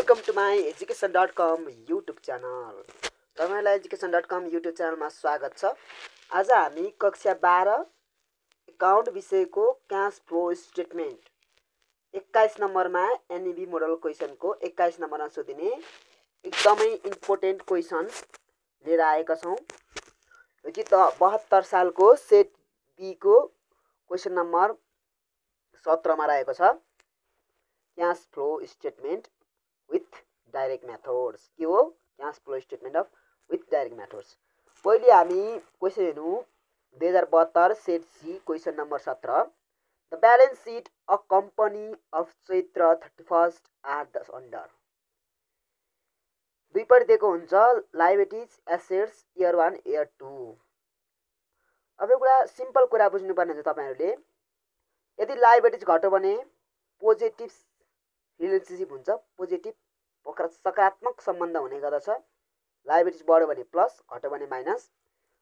Welcome to my education.com YouTube channel. तपाईलाई education.com YouTube च्यानलमा स्वागत छ। आज हामी कक्षा 12 अकाउन्ट विषयको क्याश फ्लो स्टेटमेन्ट 21 नम्बरमा एनईबी मोडल क्वेशनको 21 नम्बरमा सोधिने एकदमै इम्पोर्टेन्ट क्वेशन लिएर आएका छौं। यो कि 72 सालको सेट बी को क्वेशन नम्बर 17 मा रहेको छ। Cash flow statement with direct methods के हो cash flow statement of with direct methods। पहिले हामी क्वेशन हेर्नु 2072 set C question number 17। The balance sheet of company of Chaitra 31st are the under. दुई पट दिएको हुन्छ लायबिलिटीज एसेट्स इयर 1 इयर 2। अब एउटा सिम्पल कुरा बुझ्नु पर्ने हुन्छ तपाईहरुले। यदि लायबिलिटीज घट्यो भने पोजिटिभ रिलेशनशिप हुन्छ, पोजिटिभ सकारात्मक सम्बन्ध हुने गर्दछ। लायबिलिटीज बढ्यो भने प्लस, घट्यो भने माइनस।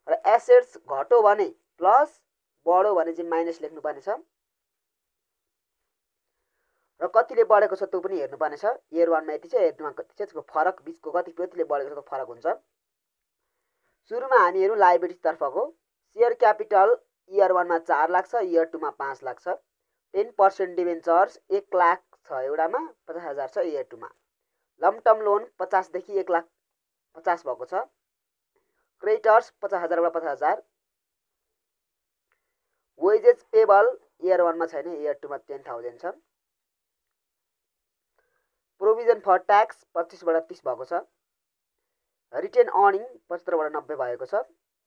र एसेट्स घट्यो भने प्लस, बढ्यो भने चाहिँ माइनस लेख्नु पर्ने छ। र कतिले बढेको छ त्यो पनि हेर्नु पर्ने छ। इयर 1 मा यति छ, इयर 2 मा कति छ, त्यसको फरक बीचको कतिले बढेको छ त्यो फरक हुन्छ। सुरुमा हामी हेरौँ लायबिलिटीज तर्फको। शेयर क्यापिटल इयर 1 मा 4 लाख छ, इयर 2 मा 5 लाख छ। 10% डिबेन्चर्स 1 लाख छ एउटामा, 50,000 छ इयर 2 मा। लम टर्म लोन 50 देखि 1 लाख 50 भएको छ। क्रेडिटर्स 50,000 बाट 50,000। वेजेस पेबल इयर 1 मा छैन, इयर 2 मा 10,000 छ। प्रोभिजन फर ट्याक्स 25 बाट 30 भएको छ। रिटेन अर्निङ 75 बाट 90 भएको छ।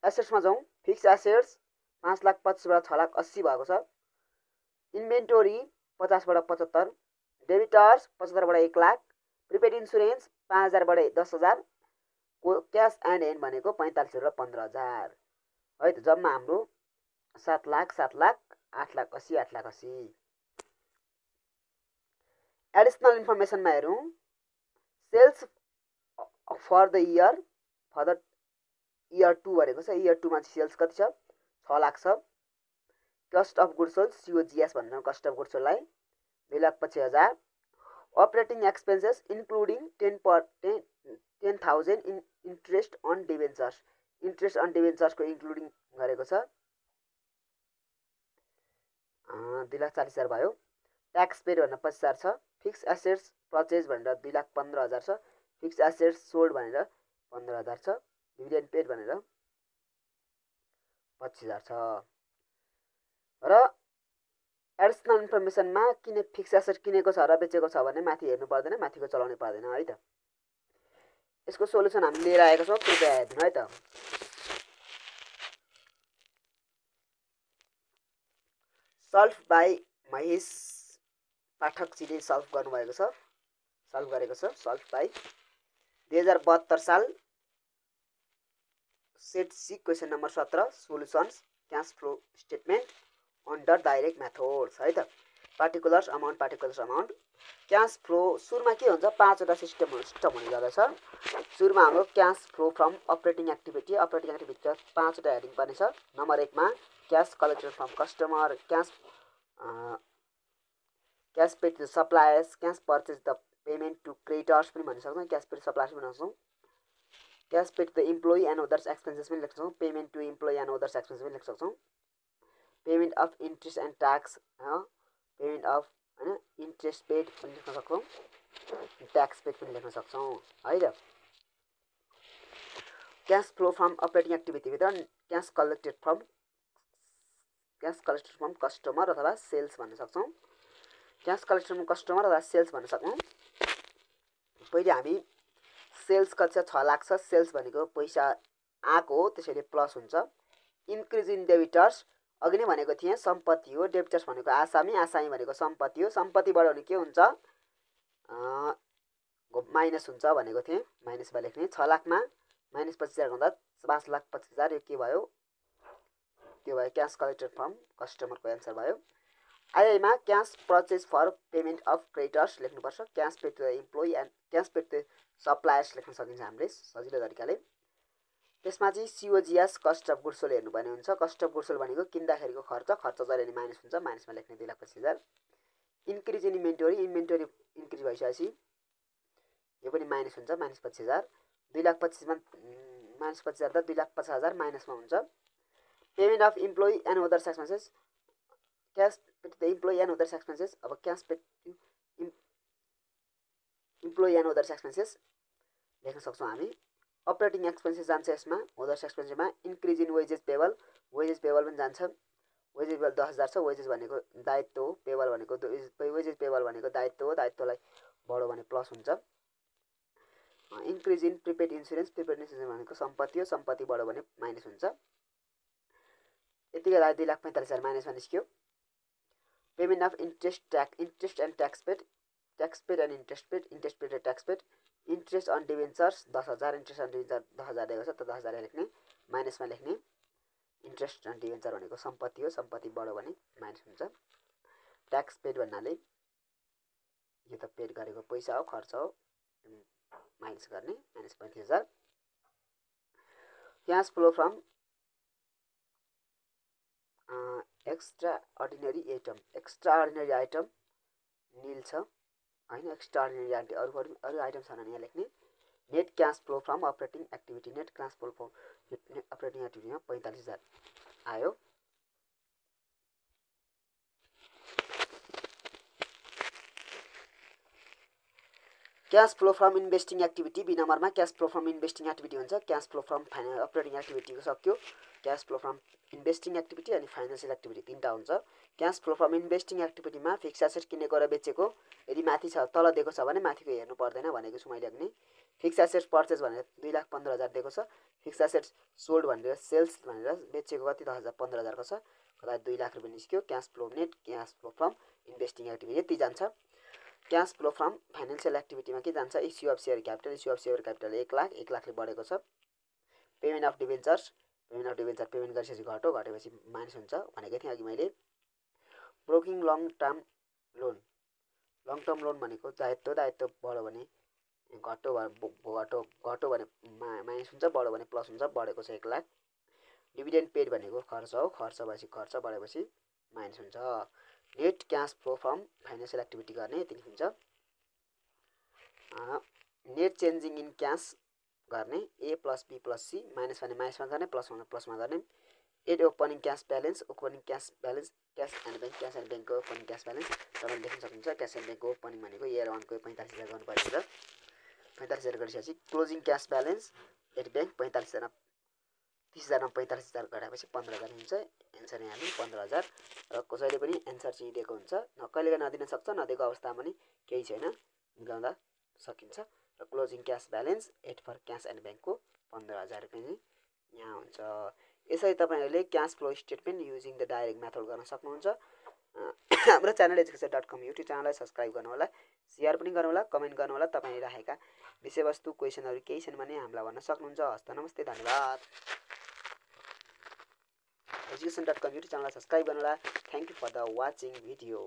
एसेट्समा जाउँ। फिक्स एसेट्स 5 लाख 25 बाट 6 लाख 80 भएको छ। इन्भेन्टोरी 50 बाट 75। डेबिटर्स 75 बाट 1 लाख। प्रिपेड इन्स्योरेन्स 5000 बाट 10000। क्याश एन्ड एन्ड भनेको 45 बाट 15000 है त। जम्मा हाम्रो 7 लाख 7 लाख 8 लाख 80 8 लाख 80। एडिशनल इन्फर्मेसनमा हेरौँ। Sales for the year for the year 2 भनेको छ। इयर 2 मा चाहिँ सेल्स कति छ? 6 लाख छ। Cost of goods sold COGS भन्छ कस्ट अफ गुड्स सोल्डलाई 2,25,000। Operating expenses including 10,000 in interest on debentures. Interest on debentures को इन्क्लुडिङ गरेको छ। 2,40,000 भयो। ट्याक्स पेड भनेर 25,000 छ। फिक्स एसेट्स परचेज भनेर 2,15,000 छ। फिक्स एसेट्स सोल्ड भनेर 15,000 छ। डिभिडेन्ड पेड भनेर 25,000 छ। र एडिशनल इन्फर्मेसनमा किन फिक्स एसेट किनेको छ र बेचेको छ भने माथि हेर्नु पर्दैन, माथिको चलाउनु पर्दैन है त। यसको सोलुसन हामी लिएर आएको छौं, कृपया हेर्नु है त। सल्भ बाइ महेश पाठकजीले सल्भ गर्नुभएको छ, सल्भ गरेको छ। सल्भ बाइ 2072 साल set C question number 17 solutions cash flow statement under direct methods है त। पार्टिकुलर्स अमाउन्ट क्याश फ्लो सुरुमा के हुन्छ? 5 वटा सिस्टम हुने गर्दछ। सुरुमा हाम्रो cash flow from operating activity 5 वटा हेडिङ पर्ने छ। नम्बर 1 मा cash collected from customer, cash paid to suppliers, cash purchase the payment to creditors पनि भन्न सक्छौँ, क्याश पेड सप्लायर्स पनि भन्न सक्छौँ। Cash paid to employee and others expenses पनि लेख्न सक्छौँ। Payment to employee and others expenses पनि लेख्न सक्छौँ। Payment of interest and tax, payment of हैन इन्ट्रेस्ट पेड पनि लेख्न सक्छौँ, ट्याक्स पेड पनि लेख्न सक्छौँ है त। Cash flow from operating activity भित्र क्याश कलेक्टेड फ्रम कस्टमर अथवा सेल्स भन्न सक्छौँ। क्याश कलेक्टेड फ्रम कस्टमर अथवा सेल्स भन्न सक्छौँ। पहिले हामी सेल्स कति छ? 6 लाख छ। सेल्स भनेको पैसा आएको हो, त्यसैले प्लस हुन्छ। इन्क्रिज इन डेबिटर्स अघि नै भनेको थिएँ सम्पत्ति हो। डेबिटर्स भनेको आसामी, आसामी भनेको सम्पत्ति हो। सम्पत्ति बढ्यो भने के हुन्छ? माइनस हुन्छ भनेको थिएँ, माइनसमा लेख्ने। 6 लाखमा माइनस 25,000 हुँदा 5 लाख 25,000 यो के भयो? त्यो भयो क्याश कलेक्टेड फ्रम कस्टमरको एन्सर भयो। आइआईमा cash purchase for payment of creditors लेख्नुपर्छ। Cash paid to employee and cash paid to suppliers लेख्न सकिन्छ हामीले सजिलो तरिकाले। त्यसमा चाहिँ COGS cost of goods sold हेर्नुपर्ने हुन्छ। कस्ट अफ गुड्स सोल्ड भनेको किन्दाखेरिको खर्च जहिले नि माइनस हुन्छ, माइनसमा लेख्ने 2,25,000। इन्क्रिज इन इन्भेन्टोरी इन्क्रिज भइसकेपछि यो पनि माइनस हुन्छ, -25,000। 2,25,000 मा -25,000 त 2,50,000 माइनसमा हुन्छ। Payment of employee and others expenses, cash paid the employee and others expenses. अब cash paid employee and others expenses लेख्न सक्छौँ हामी। अपरेटिङ एक्सपेन्सेस जान्छ यसमा, अदर्स एक्सपेन्सेसमा। Increase in wages payable, wages payable पनि जान्छ। वेजेस पेबल 10,000 छ, वेजेस भनेको दायित्व हो, पेबल भनेको वेजेस पेबल भनेको दायित्व हो, दायित्वलाई बढो भने प्लस हुन्छ। Increase in prepaid insurance, prepaid insurance भनेको सम्पत्ति हो, सम्पत्ति बढो भने माइनस हुन्छ। यतिकै 2,45,000 माइनसमा निस्क्यो। Payment of interest and tax paid, tax paid and interest paid, interest paid र tax paid. Interest on debentures 10,000, interest on debenture 10,000 दिएको छ, त 10,000 लेख्ने, माइनसमा लेख्ने। इन्ट्रेस्ट अन डिभेन्चर भनेको सम्पत्ति हो, सम्पत्ति बढो भने माइनस हुन्छ। ट्याक्स पेड भन्नाले यो त पेड गरेको पैसा हो, खर्च हो, माइनस गर्ने, -35,000। Cash flow from extraordinary item nil छ हैन। एक्स्ट्रा अर्डिनरी अरू आइटम छ भने यहाँ लेख्ने। Net cash flow from operating activity, net cash flow from operating एक्टिभिटीमा 45,000 आयो। Cash flow from investing activity, B नम्बरमा cash flow from investing activity हुन्छ। क्यास फ्लो फ्रम अपरेटिङ एक्टिभिटीको सक्यो। Cash flow from investing activity अनि financial activity तीनटा हुन्छ। Cash flow from investing एक्टिभिटीमा फिक्स एसेट किनेको र बेचेको, यदि माथि छ तल दिएको छ भने माथिको हेर्नु पर्दैन भनेको छु मैले अघि नै। फिक्स एसेट पर्चेज भनेर 2,15,000 दिएको छ। फिक्स एसेट सोल्ड भनेर सेल्स भनेर बेचेको कति 10,000 को छ, कता 2 लाख रुपैयाँ निस्क्यो। Cash flow net cash flow from investing activity यति जान्छ। क्यास फ्लो फ्रम फाइनेन्शियल एक्टिभिटीमा के जान्छ, issue of share capital, issue of share capital 1 lakh, 1 लाखले बढेको छ। Payment of debentures, payment of debenture payment गरेपछि घटेपछि माइनस हुन्छ भनेको थिएँ अघि मैले। Broking long term loan, long term loan भनेको दायित्व बढो भने घटो भने माइनस हुन्छ, बढो भने प्लस हुन्छ, बढेको छ 1 लाख। डिभिडेन्ड पेड भनेको खर्च हो, खर्च भएपछि खर्च बढेपछि माइनस हुन्छ। Net cash flow from financial activity गर्ने यति हुन्छ। नेट चेन्जिङ इन क्यास गर्ने, ए plus be plus C, minus भने माइनसमा गर्ने, प्लस भने प्लसमा गर्ने। Add opening cash balance, opening cash balance, cash and ब्याङ्कको ओपनिङ क्यास ब्यालेन्स तपाईँले देख्न सक्नुहुन्छ। क्यास एन्ड ब्याङ्कको ओपनिङ भनेको इयर 1 को 45,000 गर्नुपर्ने हुन्छ। 45,000 गरिसकेपछि closing cash balance at bank 45,000, 30,000 मा 45,000 घटाएपछि 15,000 हुन्छ। एन्सर यहाँ हाल्नु 15,000। र कसैले पनि एन्सर चाहिँ दिएको हुन्छ, कहिले नदिन सक्छ, नदिएको अवस्थामा पनि केही छैन, मिलाउँदा सकिन्छ। र closing cash balance at for cash and ब्याङ्कको 15,000 रुपियाँ यहाँ हुन्छ। यसरी तपाईँहरूले cash flow statement using the direct method गर्न सक्नुहुन्छ। हाम्रो च्यानल education.com युट्युब च्यानललाई सब्सक्राइब गर्नु होला, सेयर पनि गर्नु होला, कमेन्ट गर्नु होला। तपाईँले राखेका विषयवस्तु क्वेसनहरू केही छन् भने हामीलाई भन्न सक्नुहुन्छ। हस्त नमस्ते, धन्यवाद। education.com युट्युब च्यानललाई सब्सक्राइब गर्नु होला। Thank you for the watching video.